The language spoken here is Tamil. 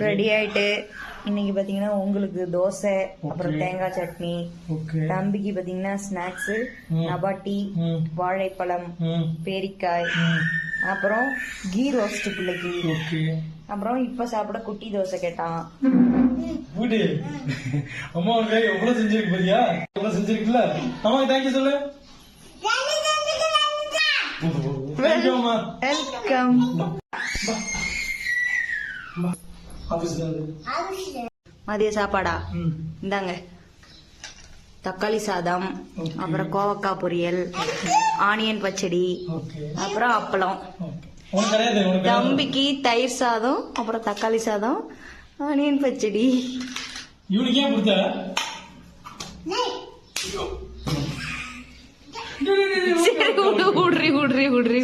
ரெடி ஆயிட்டு இன்னைக்கு பாத்தீங்கன்னா உங்களுக்கு தோசை, அப்புறம் தேங்காய் சட்னி, தம்பிக்கு பாத்தீங்கன்னா ஸ்நாக்ஸ், நபாட்டி, வாழைப்பழம், பேரிக்காய், அப்புறம் கீ ரோஸ்ட் பிள்ளைக்கு, அப்புறம் இப்ப சாப்பிட குட்டி தோசை கேட்டான். அம்மா எவ்வளவு செஞ்சிருக்கு பாத்தியா? எவ்வளவு செஞ்சிருக்குல்ல? அம்மா தேங்க்யூ சொல்லு. வெல்கம். மதிய சாப்பாடா இந்தாங்க, தக்காளி சாதம், அப்புறம் கோவக்காய் பொரியல், ஆனியன் பச்சடி, அப்புறம் அப்பளம். தம்பிக்கு தயிர் சாதம், அப்புறம் தக்காளி சாதம், ஆனியன் பச்சடி. சரி விடுறி